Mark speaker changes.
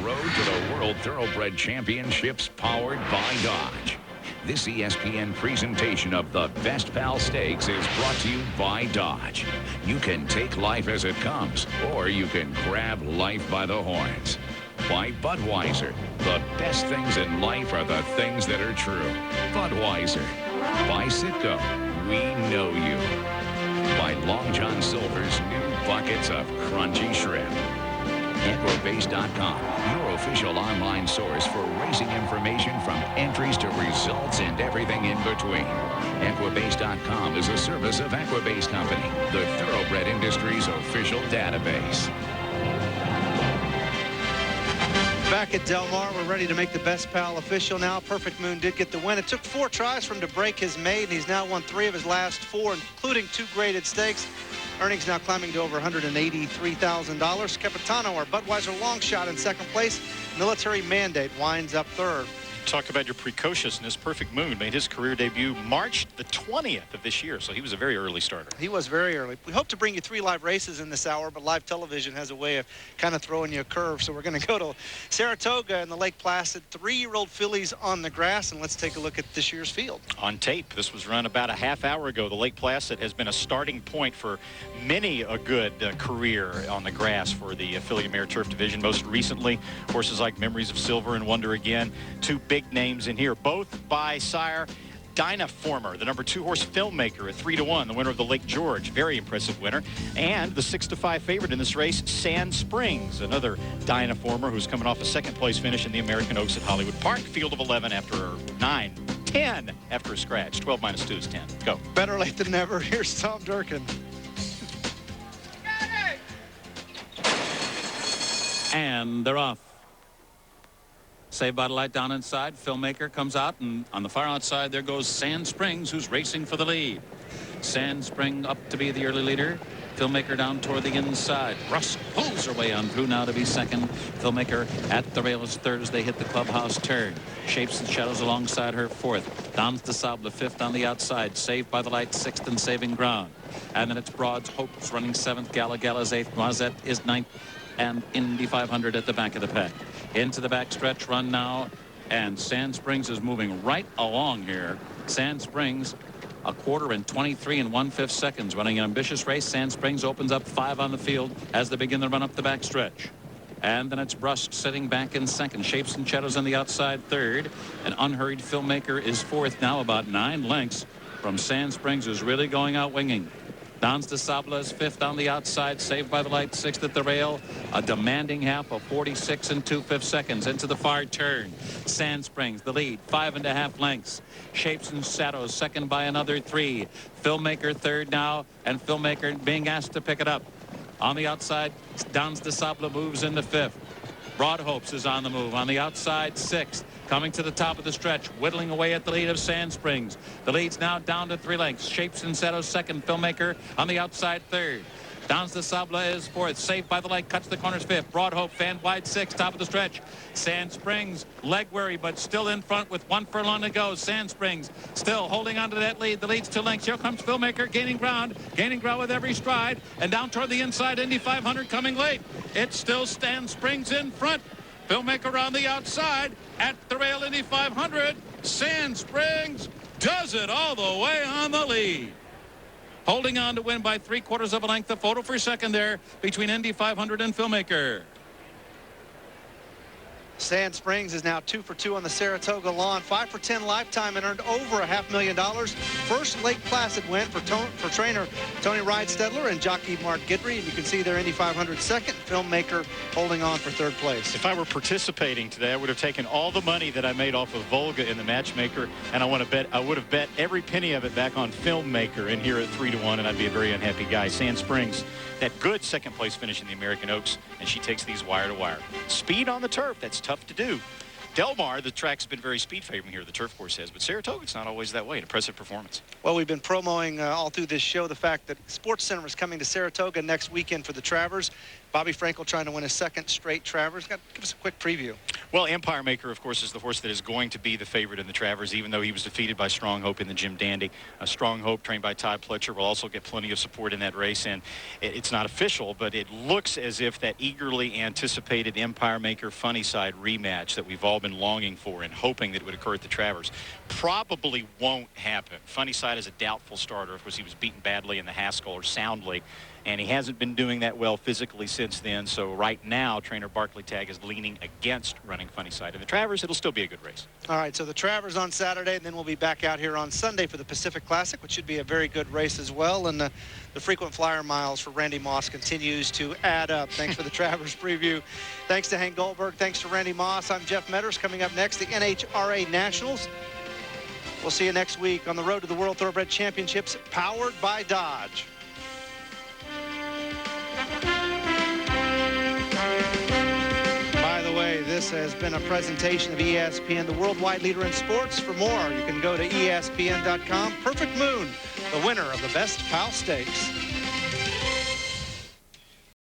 Speaker 1: road to the World Thoroughbred Championships powered by Dodge. This ESPN presentation of the Best Pal Stakes is brought to you by Dodge. You can take life as it comes, or you can grab life by the horns. By Budweiser. The best things in life are the things that are true. Budweiser. By Citgo. We know you. By Long John Silver's new buckets of crunchy shrimp. Equibase.com, your official online source for racing information from entries to results and everything in between. Equibase.com is a service of Equibase Company, the thoroughbred industry's official database.
Speaker 2: Back at Del Mar, we're ready to make the Best Pal official now. Perfect Moon did get the win. It took 4 tries for him to break his maiden, and he's now won 3 of his last 4, including 2 graded stakes. Earnings now climbing to over $183,000. Capitano, our Budweiser long shot, in second place. Military Mandate winds up third.
Speaker 3: Talk about your precociousness. Perfect Moon made his career debut March the 20th of this year, so he was a very early starter.
Speaker 2: He was very early. We hope to bring you 3 live races in this hour, but live television has a way of kind of throwing you a curve, so we're going to go to Saratoga and the Lake Placid. 3-year-old fillies on the grass, and let's take a look at this year's field.
Speaker 3: On tape, this was run about a half hour ago. The Lake Placid has been a starting point for many a good career on the grass for the filly mare turf division. Most recently, horses like Memories of Silver and Wonder Again. 2 big names in here, both by sire Dynaformer, the number 2 horse Filmmaker at 3-1, the winner of the Lake George, very impressive winner, and the 6-5 favorite in this race, Sand Springs, another Dynaformer who's coming off a second-place finish in the American Oaks at Hollywood Park. Field of 11 after 9, 10 after a scratch. 12 minus 2 is 10. Go.
Speaker 2: Better late than never. Here's Tom Durkin.
Speaker 4: And they're off. Saved by the Light down inside. Filmmaker comes out, and on the far outside there goes Sand Springs, who's racing for the lead. Sand Spring up to be the early leader. Filmmaker down toward the inside. Rusk pulls her way on through now to be second. Filmmaker at the rail is third as they hit the clubhouse turn. Shapes and Shadows alongside her fourth. Dons de Sable fifth on the outside. Saved by the Light sixth and saving ground. And then it's Broad's Hopes running seventh. Gala Gala's eighth. Noisette is ninth. And Indy 500 at the back of the pack. Into the back stretch run now, and Sand Springs is moving right along here. Sand Springs, a quarter and 23 1/5 seconds, running an ambitious race. Sand Springs opens up 5 on the field as they begin the run up the back stretch. And then it's Brusque sitting back in second. Shapes and Shadows on the outside third. An unhurried Filmmaker is fourth, now about 9 lengths from Sand Springs, who's really going out winging. Dons de Sable is fifth on the outside, Saved by the Light sixth at the rail. A demanding half of 46 2/5 seconds into the far turn. Sand Springs, the lead, 5.5 lengths. Shapes and Shadows second by another 3. Filmmaker third now, and Filmmaker being asked to pick it up. On the outside, Dons de Sable moves into fifth. Broad Hopes is on the move. On the outside, sixth. Coming to the top of the stretch, whittling away at the lead of Sand Springs. The lead's now down to 3 lengths. Shapes and Shadows second. Filmmaker on the outside third. Dons de Sable is fourth. Saved by the Light cuts the corners fifth. Broad Hope fan wide sixth. Top of the stretch. Sand Springs leg weary, but still in front with 1 furlong to go. Sand Springs still holding on to that lead. The lead's 2 lengths. Here comes Filmmaker gaining ground with every stride, and down toward the inside. Indy 500 coming late. It still Sand Springs in front. Filmmaker on the outside at the rail. Indy 500. Sand Springs does it all the way on the lead. Holding on to win by 3/4 of a length. The photo for second there between Indy 500 and Filmmaker.
Speaker 2: Sand Springs is now 2 for 2 on the Saratoga lawn. 5 for 10 lifetime and earned over $500,000. First Lake Placid win for trainer Tony Rydstedler and jockey Mark Guidry. And you can see there Indy 500 second. Filmmaker holding on for third place.
Speaker 3: If I were participating today, I would have taken all the money that I made off of Volga in the Matchmaker, and I would have bet every penny of it back on Filmmaker in here at 3-1, and I'd be a very unhappy guy. Sand Springs, that good second place finish in the American Oaks, and she takes these wire to wire. Speed on the turf, that's tough to do. Del Mar, the track's been very speed favoring here, the turf course has, but Saratoga, it's not always that way. An impressive performance.
Speaker 2: Well, we've been promoting all through this show the fact that Sports Center is coming to Saratoga next weekend for the Travers. Bobby Frankel trying to win his second straight Travers. Give us a quick preview.
Speaker 3: Well, Empire Maker, of course, is the horse that is going to be the favorite in the Travers, even though he was defeated by Strong Hope in the Jim Dandy. Strong Hope, trained by Todd Pletcher, will also get plenty of support in that race. And it's not official, but it looks as if that eagerly anticipated Empire Maker Funny Side rematch that we've all been longing for and hoping that it would occur at the Travers probably won't happen. Funny Side is a doubtful starter. Of course, he was beaten badly in the Haskell, or soundly, and he hasn't been doing that well physically since then. So right now, trainer Barkley Tagg is leaning against running Funny Side. In the Travers, it'll still be a good race.
Speaker 2: All right, so the Travers on Saturday, and then we'll be back out here on Sunday for the Pacific Classic, which should be a very good race as well. And the frequent flyer miles for Randy Moss continues to add up. Thanks for the Travers preview. Thanks to Hank Goldberg. Thanks to Randy Moss. I'm Jeff Metters. Coming up next, the NHRA Nationals. We'll see you next week on the road to the World Thoroughbred Championships, powered by Dodge. By the way, this has been a presentation of ESPN, the worldwide leader in sports. For more, you can go to ESPN.com. Perfect Moon, the winner of the Best Pal Stakes.